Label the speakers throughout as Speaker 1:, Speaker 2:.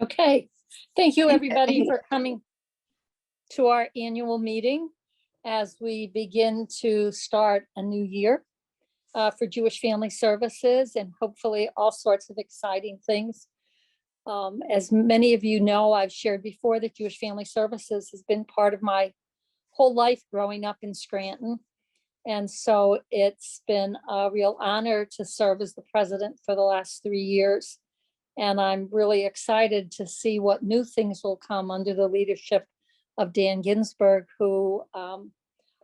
Speaker 1: Okay, thank you everybody for coming to our annual meeting as we begin to start a new year for Jewish Family Services and hopefully all sorts of exciting things. As many of you know, I've shared before that Jewish Family Services has been part of my whole life growing up in Scranton. And so it's been a real honor to serve as the president for the last 3 years. And I'm really excited to see what new things will come under the leadership of Dan Ginsberg, who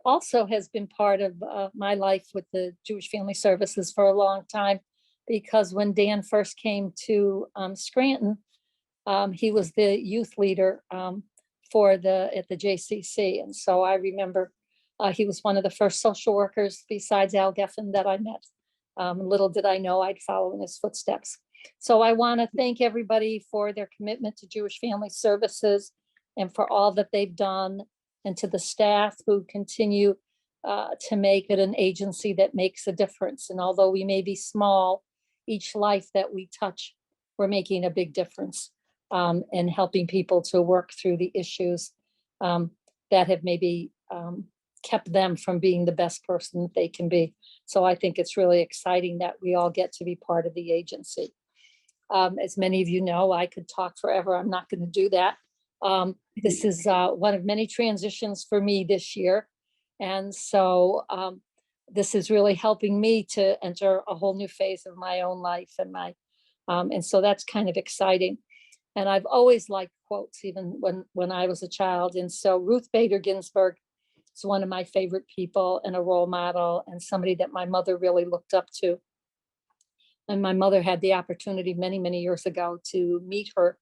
Speaker 1: also has been part of my life with the Jewish Family Services for a long time, because when Dan first came to Scranton, he was the youth leader at the JCC. And so I remember he was one of the first social workers besides Al Geffen that I met. Little did I know I'd follow in his footsteps. So I want to thank everybody for their commitment to Jewish Family Services and for all that they've done, and to the staff who continue to make it an agency that makes a difference. And although we may be small, each life that we touch, we're making a big difference in helping people to work through the issues that have maybe kept them from being the best person that they can be. So I think it's really exciting that we all get to be part of the agency. As many of you know, I could talk forever. I'm not going to do that. This is one of many transitions for me this year. And so this is really helping me to enter a whole new phase of my own life and so that's kind of exciting. And I've always liked quotes, even when I was a child. And so Ruth Bader Ginsburg is one of my favorite people and a role model and somebody that my mother really looked up to. And my mother had the opportunity many, many years ago to meet her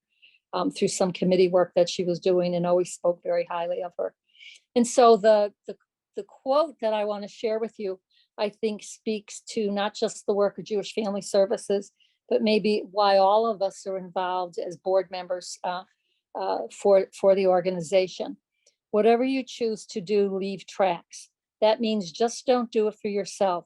Speaker 1: through some committee work that she was doing, and always spoke very highly of her. And so the quote that I want to share with you, I think speaks to not just the work of Jewish Family Services, but maybe why all of us are involved as board members for the organization. Whatever you choose to do, leave tracks. That means just don't do it for yourself.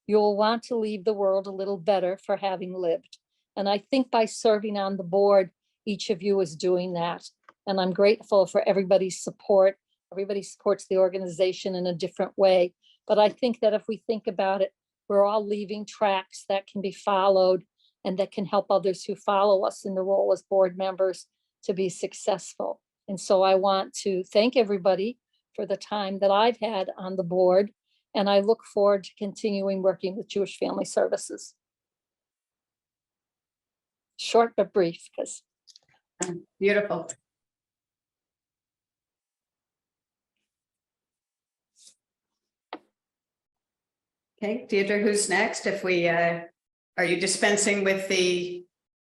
Speaker 1: You'll want to leave the world a little better for having lived. And I think by serving on the board, each of you is doing that. And I'm grateful for everybody's support. Everybody supports the organization in a different way. But I think that if we think about it, we're all leaving tracks that can be followed and that can help others who follow us in the role as board members to be successful. And so I want to thank everybody for the time that I've had on the board. And I look forward to continuing working with Jewish Family Services. Short but brief, because
Speaker 2: beautiful. Okay, Deirdre, who's next? If we are you dispensing with the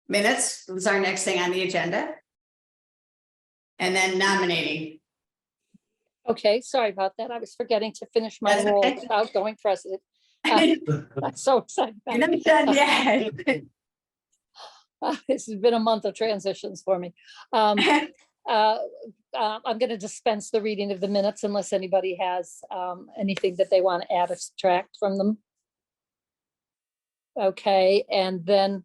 Speaker 2: minutes? This is our next thing on the agenda. And then nominating.
Speaker 1: Okay, sorry about that. I was forgetting to finish my role as outgoing president. I'm so excited.
Speaker 2: You're not done yet.
Speaker 1: This has been a month of transitions for me. I'm going to dispense the reading of the minutes unless anybody has anything that they want to add or subtract from them. Okay, and then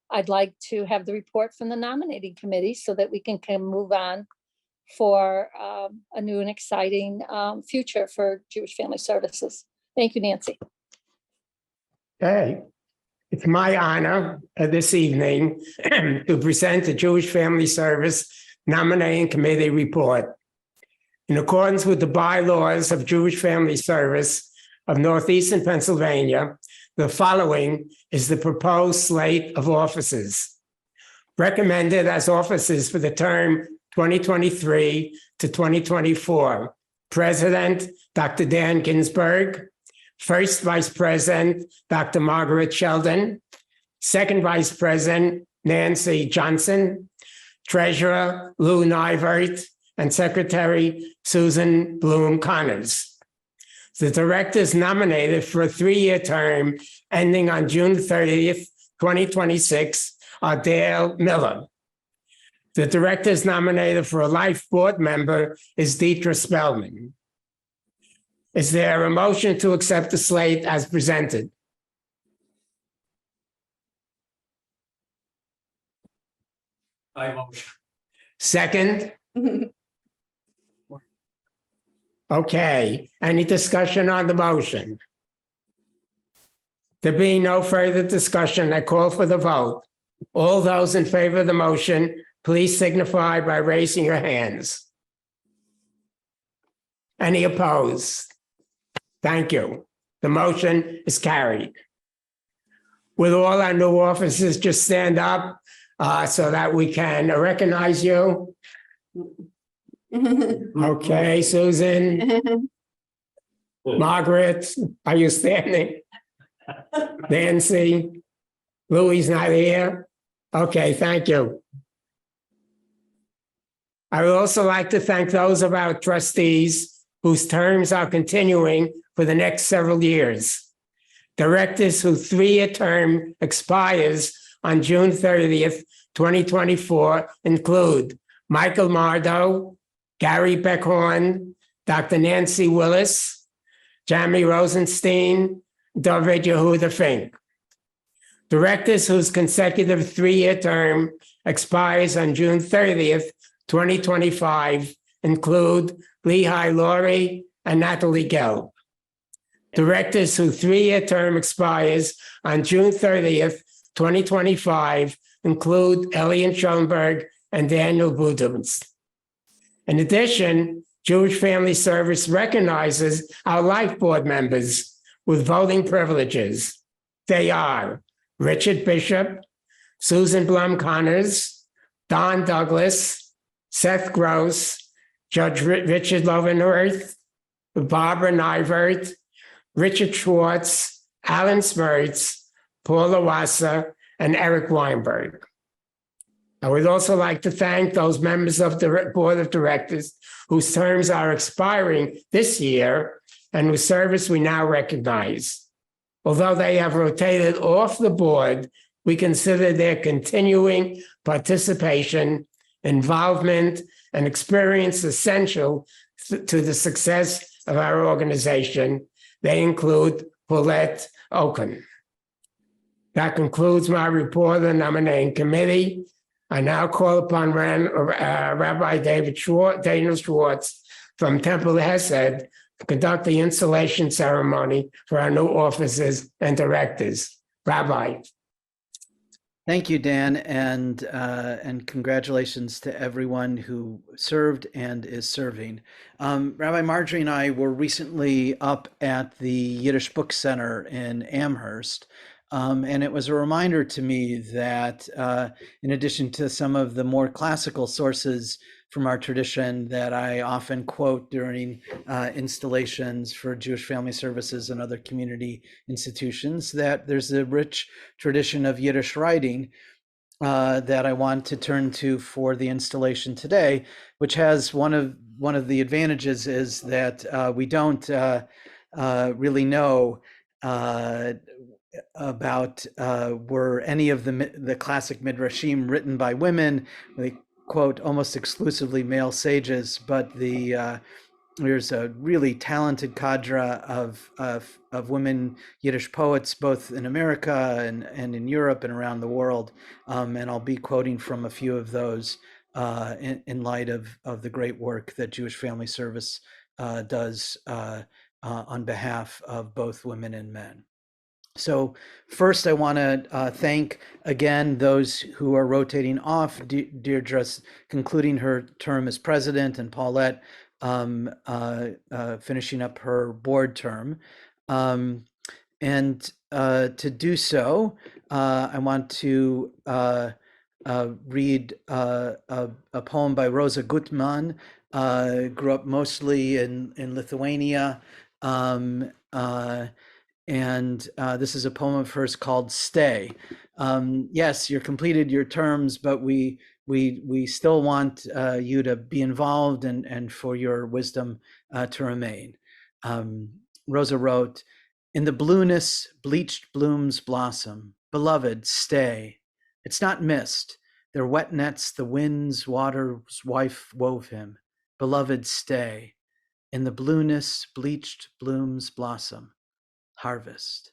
Speaker 1: I'd like to have the report from the nominating committee so that we can move on for a new and exciting future for Jewish Family Services. Thank you, Nancy.
Speaker 3: Okay. It's my honor this evening to present the Jewish Family Service Nominating Committee report. In accordance with the bylaws of Jewish Family Service of Northeastern Pennsylvania, the following is the proposed slate of officers. Recommended as officers for the term 2023 to 2024. President, Dr. Dan Ginsberg. First Vice President, Dr. Margaret Sheldon. Second Vice President, Nancy Johnson. Treasurer, Lou Nivert. And Secretary, Susan Bloom Connors. The directors nominated for a 3-year term ending on June 30th, 2026 are Dale Miller. The directors nominated for a life board member is Deidre Spellman. Is there a motion to accept the slate as presented?
Speaker 4: I motion.
Speaker 3: Second? Okay, any discussion on the motion? There being no further discussion, I call for the vote. All those in favor of the motion, please signify by raising your hands. Any opposed? Thank you. The motion is carried. Will all our new officers just stand up so that we can recognize you? Okay, Susan, Margaret, are you standing? Nancy, Louie's not here. Okay, thank you. I would also like to thank those of our trustees whose terms are continuing for the next several years. Directors whose three-year term expires on June 30th, 2024 include Michael Mardo, Gary Beckhorn, Dr. Nancy Willis, Jamie Rosenstein, David Yehuda Fink. Directors whose consecutive three-year term expires on June 30th, 2025 include Lehigh Laurie and Natalie Gelb. Directors whose three-year term expires on June 30th, 2025 include Elian Schoenberg and Daniel Budums. In addition, Jewish Family Service recognizes our Life Board members with voting privileges. They are Richard Bishop, Susan Blum Connors, Don Douglas, Seth Gross, Judge Richard Lovenworth, Barbara Nivert, Richard Schwartz, Alan Smertz, Paula Wasser, and Eric Weinberg. I would also like to thank those members of the Board of Directors whose terms are expiring this year and whose service we now recognize. Although they have rotated off the board, we consider their continuing participation, involvement, and experience essential to the success of our organization. They include Paulette Oken. That concludes my report of the nominating committee. I now call upon Rabbi Daniel Schwartz from Temple Hesed to conduct the installation ceremony for our new officers and directors. Rabbi.
Speaker 5: Thank you, Dan, and congratulations to everyone who served and is serving. Rabbi Marjorie and I were recently up at the Yiddish Book Center in Amherst, and it was a reminder to me that in addition to some of the more classical sources from our tradition that I often quote during installations for Jewish Family Services and other community institutions, that there's a rich tradition of Yiddish writing that I want to turn to for the installation today, which has one of the advantages is that we don't really know about were any of the classic midrashim written by women. They quote almost exclusively male sages, but there's a really talented cadre of women Yiddish poets, both in America and in Europe and around the world. And I'll be quoting from a few of those in light of the great work that Jewish Family Service does on behalf of both women and men. So first, I want to thank again those who are rotating off. Deirdre's concluding her term as president, and Paulette finishing up her board term. And to do so, I want to read a poem by Rosa Gutman. Grew up mostly in Lithuania. And this is a poem of hers called "Stay." Yes, you're completed your terms, but we still want you to be involved and for your wisdom to remain. Rosa wrote, "In the blueness, bleached blooms blossom. Beloved, stay. It's not mist. They're wet nets the wind's water's wife wove him. Beloved, stay. In the blueness, bleached blooms blossom. Harvest."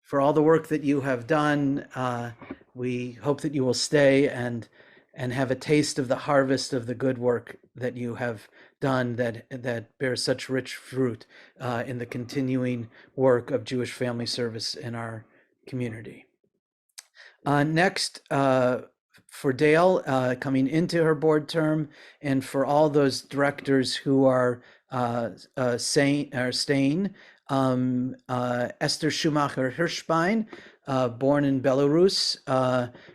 Speaker 5: For all the work that you have done, we hope that you will stay and and have a taste of the harvest of the good work that you have done that bears such rich fruit in the continuing work of Jewish Family Service in our community. Next, for Dale coming into her board term, and for all those directors who are staying, Esther Schumacher Hirschbein, born in Belarus,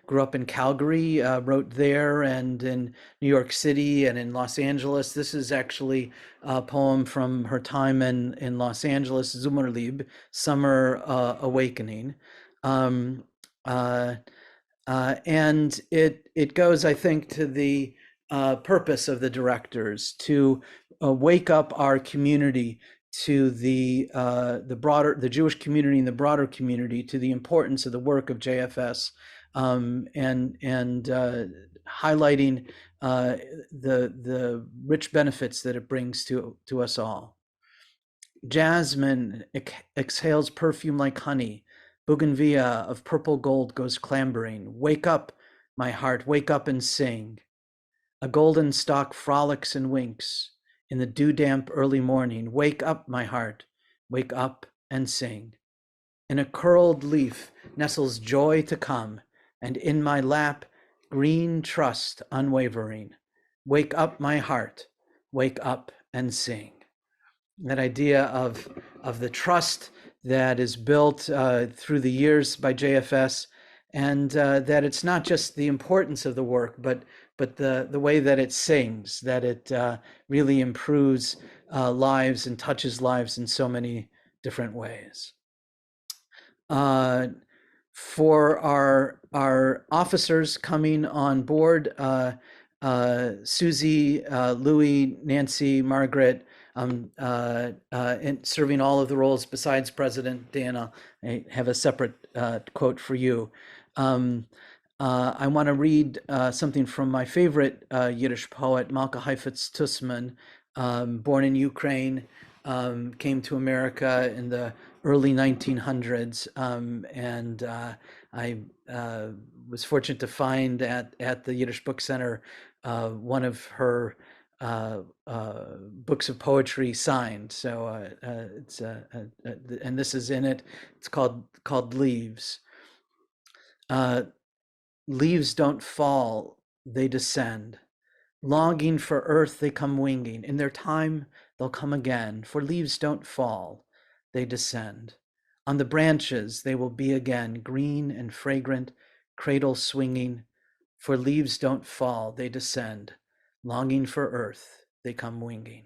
Speaker 5: grew up in Calgary, wrote there and in New York City and in Los Angeles. This is actually a poem from her time in Los Angeles, Zummerlieb, Summer Awakening. And it goes, I think, to the purpose of the directors to wake up our community to the Jewish community and the broader community to the importance of the work of JFS, and highlighting the rich benefits that it brings to us all. Jasmine exhales perfume like honey. Bougainvillea of purple gold goes clambering. Wake up, my heart, wake up and sing. A golden stalk frolics and winks in the dew-damp early morning. Wake up, my heart, wake up and sing. In a curled leaf nestles joy to come, and in my lap green trust unwavering. Wake up, my heart, wake up and sing. That idea of the trust that is built through the years by JFS, and that it's not just the importance of the work, but the way that it sings, that it really improves lives and touches lives in so many different ways. For our officers coming on board, Susie, Louis, Nancy, Margaret, and serving all of the roles besides President. Dan, I have a separate quote for you. I want to read something from my favorite Yiddish poet, Malka Heifetz Tussman, born in Ukraine, came to America in the early 1900s, and I was fortunate to find at the Yiddish Book Center one of her books of poetry signed. So it's and this is in it. It's called Leaves. Leaves don't fall, they descend. Longing for earth, they come winging. In their time, they'll come again. For leaves don't fall, they descend. On the branches, they will be again, green and fragrant, cradle swinging. For leaves don't fall, they descend. Longing for earth, they come winging.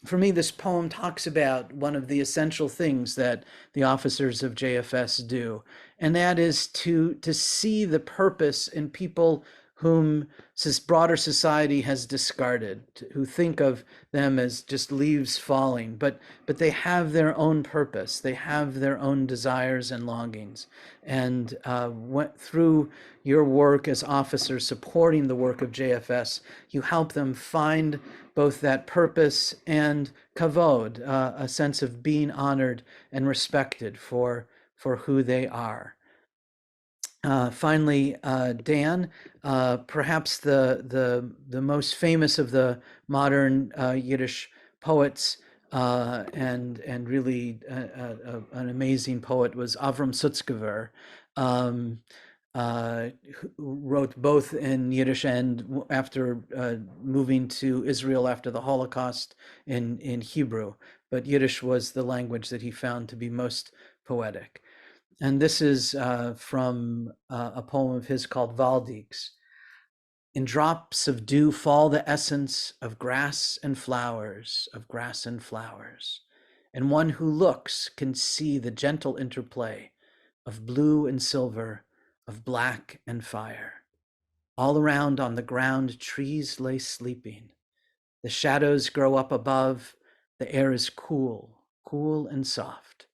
Speaker 5: For me, this poem talks about one of the essential things that the officers of JFS do, and that is to see the purpose in people whom this broader society has discarded, who think of them as just leaves falling, but they have their own purpose, they have their own desires and longings. And through your work as officers supporting the work of JFS, you help them find both that purpose and kavod, a sense of being honored and respected for who they are. Finally, Dan, perhaps the most famous of the modern Yiddish poets, and really an amazing poet, was Avram Sutzkever, who wrote both in Yiddish and after moving to Israel after the Holocaust in Hebrew. But Yiddish was the language that he found to be most poetic. And this is from a poem of his called Valdigs. In drops of dew fall the essence of grass and flowers, of grass and flowers. And one who looks can see the gentle interplay of blue and silver, of black and fire. All around on the ground, trees lay sleeping. The shadows grow up above. The air is cool, cool and soft,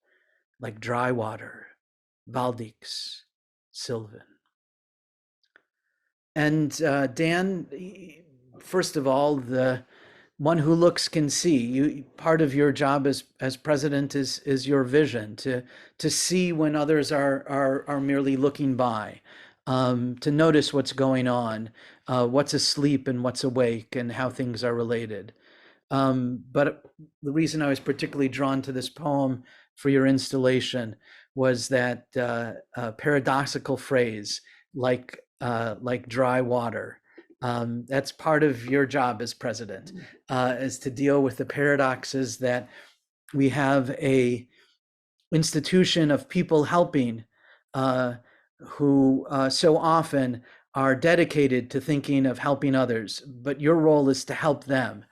Speaker 5: like dry water. Valdigs, Sylvan. And Dan, first of all, the one who looks can see. You, part of your job as president is your vision, to see when others are merely looking by. to notice what's going on, what's asleep and what's awake, and how things are related. But the reason I was particularly drawn to this poem for your installation was that paradoxical phrase, like dry water. That's part of your job as president, is to deal with the paradoxes that we have a institution of people helping who so often are dedicated to thinking of helping others, but your role is to help them.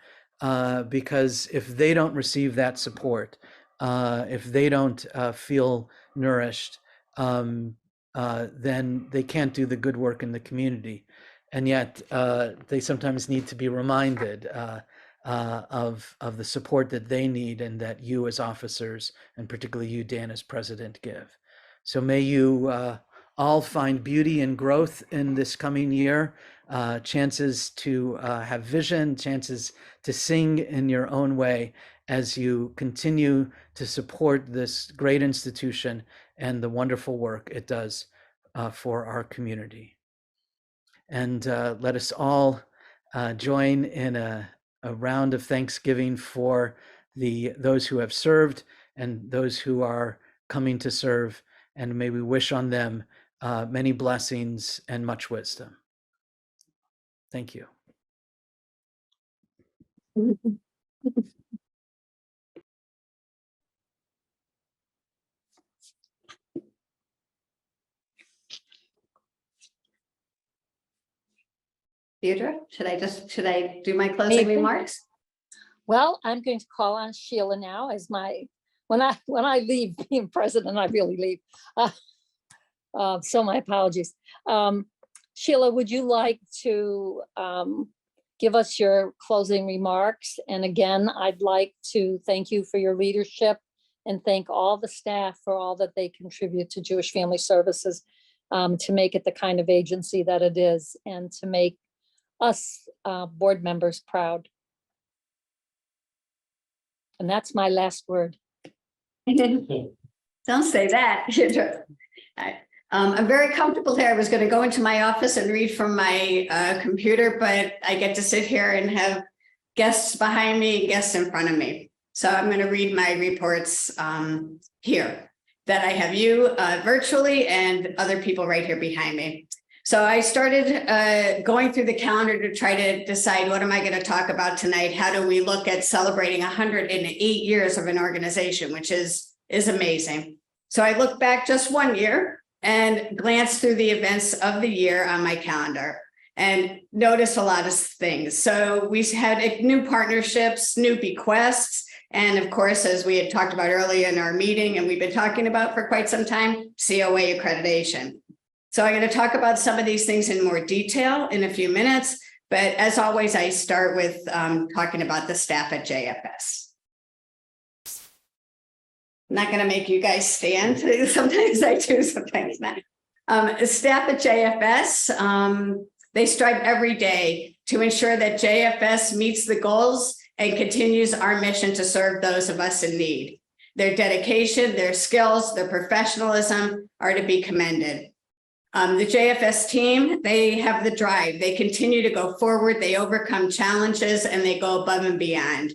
Speaker 5: Because if they don't receive that support, if they don't feel nourished, then they can't do the good work in the community. And yet they sometimes need to be reminded of the support that they need and that you as officers, and particularly you, Dan, as president, give. So may you all find beauty and growth in this coming year, chances to have vision, chances to sing in your own way as you continue to support this great institution and the wonderful work it does for our community. And let us all join in a round of thanksgiving for those who have served and those who are coming to serve. And may we wish on them many blessings and much wisdom. Thank you.
Speaker 2: Deirdre, should I do my closing
Speaker 1: Maybe.
Speaker 2: remarks?
Speaker 1: Well, I'm going to call on Sheila now as when I leave being president, I really leave. So my apologies. Sheila, would you like to give us your closing remarks? And again, I'd like to thank you for your leadership and thank all the staff for all that they contribute to Jewish Family Services to make it the kind of agency that it is and to make us board members proud. And that's my last word.
Speaker 2: Don't say that. I'm very comfortable here. I was going to go into my office and read from my computer, but I get to sit here and have guests behind me, guests in front of me. So I'm going to read my reports here that I have you virtually and other people right here behind me. So I started going through the calendar to try to decide what am I going to talk about tonight? How do we look at celebrating 108 years of an organization, which is amazing. So I looked back just 1 year and glanced through the events of the year on my calendar and noticed a lot of things. So we had new partnerships, new bequests, and of course, as we had talked about earlier in our meeting, and we've been talking about for quite some time, COA accreditation. So I'm going to talk about some of these things in more detail in a few minutes, but as always, I start with talking about the staff at JFS. I'm not going to make you guys stand. Sometimes I do, sometimes not. Staff at JFS, they strive every day to ensure that JFS meets the goals and continues our mission to serve those of us in need. Their dedication, their skills, their professionalism are to be commended. The JFS team, they have the drive. They continue to go forward. They overcome challenges and they go above and beyond.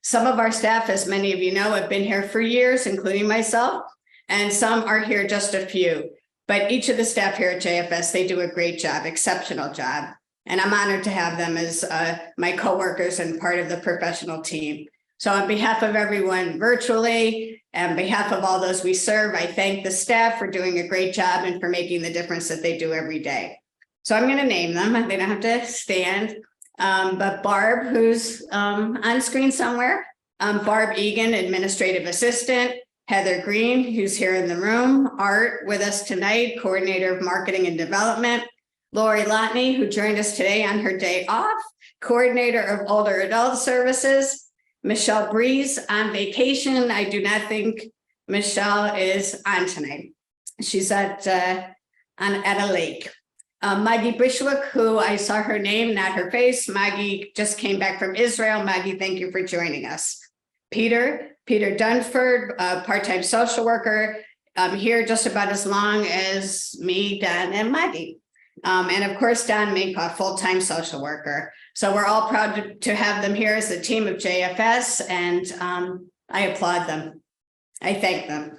Speaker 2: Some of our staff, as many of you know, have been here for years, including myself, and some are here just a few. But each of the staff here at JFS, they do a great job, exceptional job. And I'm honored to have them as my coworkers and part of the professional team. So on behalf of everyone virtually, and on behalf of all those we serve, I thank the staff for doing a great job and for making the difference that they do every day. So I'm going to name them. They don't have to stand. But Barb, who's on screen somewhere, Barb Egan, Administrative Assistant, Heather Green, who's here in the room, Art with us tonight, Coordinator of Marketing and Development, Lori Lotney, who joined us today on her day off, Coordinator of Older Adult Services, Michelle Breeze on vacation. I do not think Michelle is on tonight. She's at a lake. Maggie Bishwick, who I saw her name, not her face. Maggie just came back from Israel. Maggie, thank you for joining us. Peter Dunford, part-time social worker, here just about as long as me, Don, and Maggie. And of course, Don Minkoff, full-time social worker. So we're all proud to have them here as the team of JFS, and I applaud them. I thank them.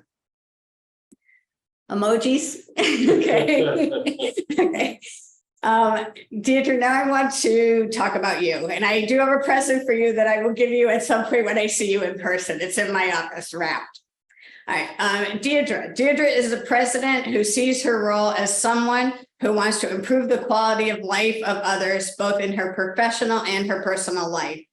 Speaker 2: Emojis? Okay. Okay. Deirdre, now I want to talk about you. And I do have a present for you that I will give you at some point when I see you in person. It's in my office wrapped. All right, Deirdre. Deirdre is the president who sees her role as someone who wants to improve the quality of life of others, both in her professional and her personal life.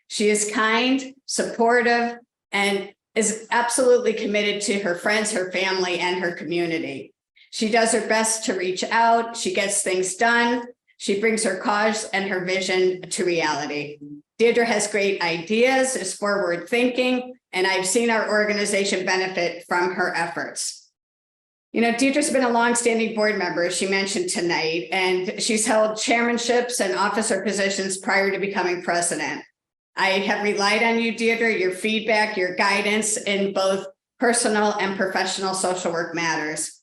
Speaker 2: She is kind, supportive, and is absolutely committed to her friends, her family, and her community. She does her best to reach out. She gets things done. She brings her cause and her vision to reality. Deirdre has great ideas, is forward thinking, and I've seen our organization benefit from her efforts. You know, Deirdre's been a longstanding board member, as she mentioned tonight, and she's held chairmanships and officer positions prior to becoming president. I have relied on you, Deirdre, your feedback, your guidance in both personal and professional social work matters.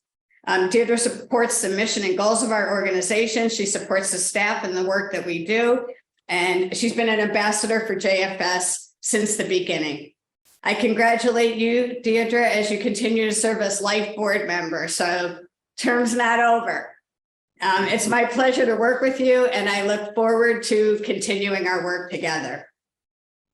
Speaker 2: Deirdre supports the mission and goals of our organization. She supports the staff and the work that we do. And she's been an ambassador for JFS since the beginning. I congratulate you, Deirdre, as you continue to serve as life board member. So term's not over. It's my pleasure to work with you, and I look forward to continuing our work together.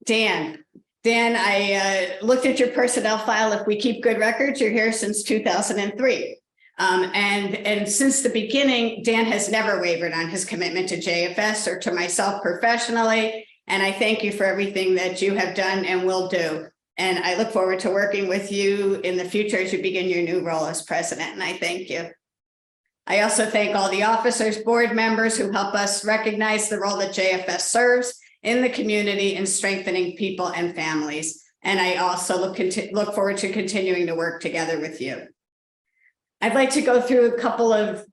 Speaker 2: Dan, I looked at your personnel file. If we keep good records, you're here since 2003. And since the beginning, Dan has never wavered on his commitment to JFS or to myself professionally. And I thank you for everything that you have done and will do. And I look forward to working with you in the future as you begin your new role as president. And I thank you. I also thank all the officers, board members who help us recognize the role that JFS serves in the community in strengthening people and families. And I also look forward to continuing to work together with you. I'd like to go through a couple of,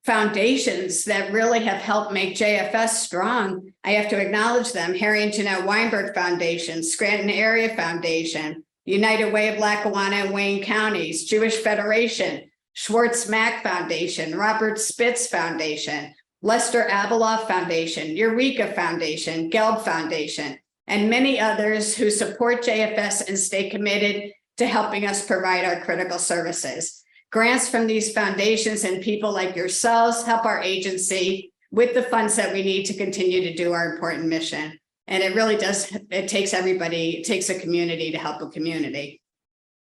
Speaker 2: foundations that really have helped make JFS strong. I have to acknowledge them. Harry and Jeanette Weinberg Foundation, Scranton Area Foundation, United Way of Lackawanna and Wayne Counties, Jewish Federation, Schwartz Mack Foundation, Robert Spitz Foundation, Lester Abeloff Foundation, Eureka Foundation, Gelb Foundation, and many others who support JFS and stay committed to helping us provide our critical services. Grants from these foundations and people like yourselves help our agency with the funds that we need to continue to do our important mission. And it really does, it takes everybody, it takes a community to help a community.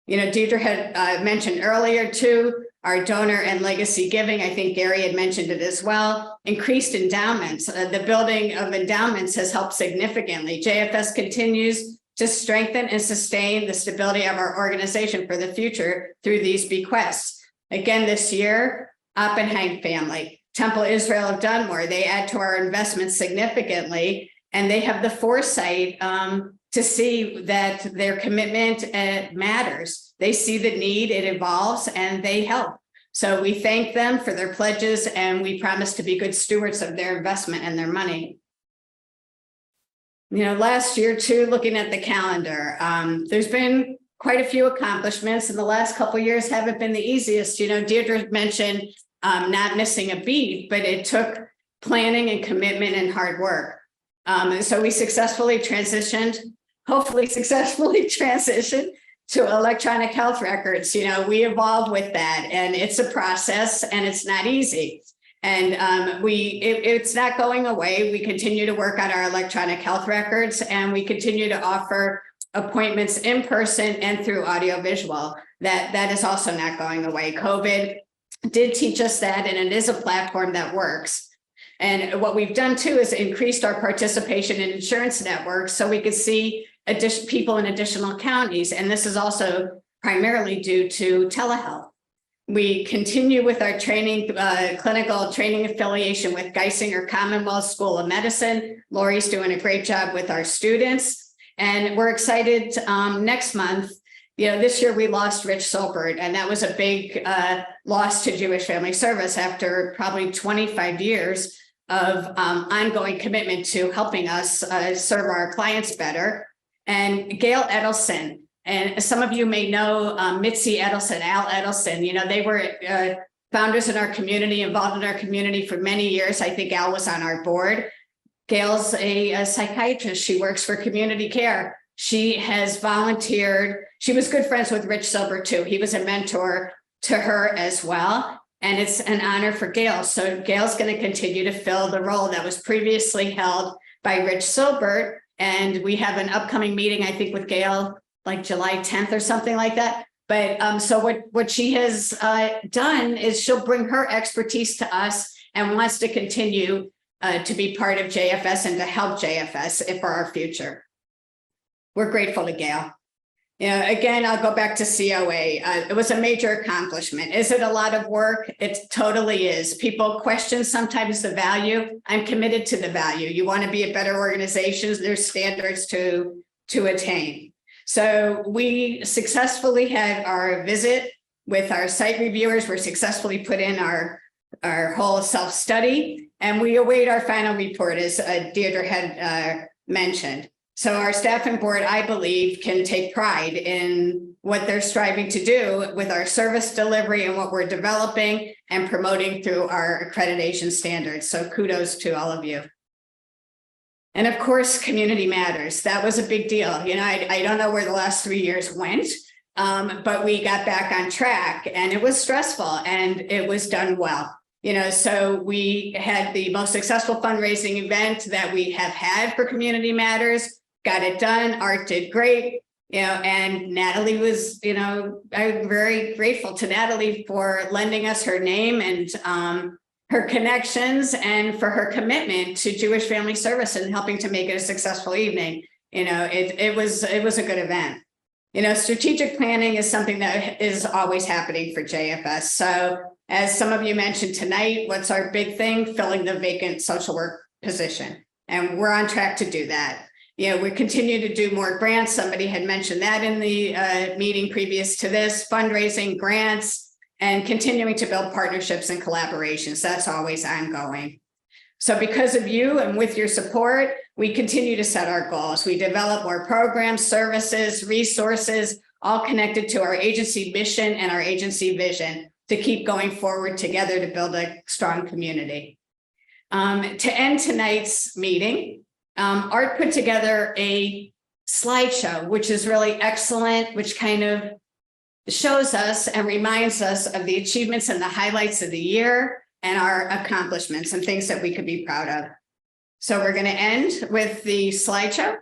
Speaker 2: You know, Deirdre had mentioned earlier too, our donor and legacy giving. I think Gary had mentioned it as well. Increased endowments. The building of endowments has helped significantly. JFS continues to strengthen and sustain the stability of our organization for the future through these bequests. Again, this year, Oppenheim family, Temple Israel of Dunmore, they add to our investments significantly, and they have the foresight to see that their commitment matters. They see the need, it evolves, and they help. So we thank them for their pledges, and we promise to be good stewards of their investment and their money. You know, last year too, looking at the calendar, there's been quite a few accomplishments, and the last couple of years haven't been the easiest. You know, Deirdre mentioned not missing a beat, but it took planning and commitment and hard work. And so we hopefully successfully transitioned to electronic health records. You know, we evolved with that, and it's a process, and it's not easy. And it's not going away. We continue to work on our electronic health records, and we continue to offer appointments in person and through audiovisual. That is also not going away. COVID did teach us that, and it is a platform that works. And what we've done too is increased our participation in insurance networks so we could see people in additional counties. And this is also primarily due to telehealth. We continue with our training, clinical training affiliation with Geisinger Commonwealth School of Medicine. Lori's doing a great job with our students. And we're excited next month. You know, this year we lost Rich Solbert, and that was a big loss to Jewish Family Service after probably 25 years of ongoing commitment to helping us serve our clients better. And Gail Edelson And some of you may know Mitzi Edelson, Al Edelson. You know, they were founders in our community, involved in our community for many years. I think Al was on our board. Gail's a psychiatrist. She works for community care. She has volunteered. She was good friends with Rich Silber too. He was a mentor to her as well. And it's an honor for Gail. So Gail's going to continue to fill the role that was previously held by Rich Silbert. And we have an upcoming meeting, I think, with Gail, like July 10th or something like that. But so what she has done is she'll bring her expertise to us and wants to continue to be part of JFS and to help JFS for our future. We're grateful to Gail. You know, again, I'll go back to COA. It was a major accomplishment. Is it a lot of work? It totally is. People question sometimes the value. I'm committed to the value. You want to be a better organization. There's standards to attain. So we successfully had our visit with our site reviewers. We're successfully put in our whole self-study, and we await our final report, as Deirdre had mentioned. So our staff and board, I believe, can take pride in what they're striving to do with our service delivery and what we're developing and promoting through our accreditation standards. So kudos to all of you. And of course, community matters. That was a big deal. You know, I don't know where the last 3 years went, but we got back on track, and it was stressful and it was done well. You know, so we had the most successful fundraising event that we have had for Community Matters. Got it done. Art did great, you know, and Natalie was, you know, I'm very grateful to Natalie for lending us her name and her connections and for her commitment to Jewish Family Service and helping to make it a successful evening. You know, it was a good event. You know, strategic planning is something that is always happening for JFS. So as some of you mentioned tonight, what's our big thing? Filling the vacant social work position. And we're on track to do that. You know, we continue to do more grants. Somebody had mentioned that in the meeting previous to this, fundraising, grants, and continuing to build partnerships and collaborations. That's always ongoing. So because of you and with your support, we continue to set our goals. We develop more programs, services, resources, all connected to our agency mission and our agency vision to keep going forward together to build a strong community. To end tonight's meeting, Art put together a slideshow, which is really excellent, which kind of shows us and reminds us of the achievements and the highlights of the year and our accomplishments and things that we could be proud of. So we're going to end with the slideshow.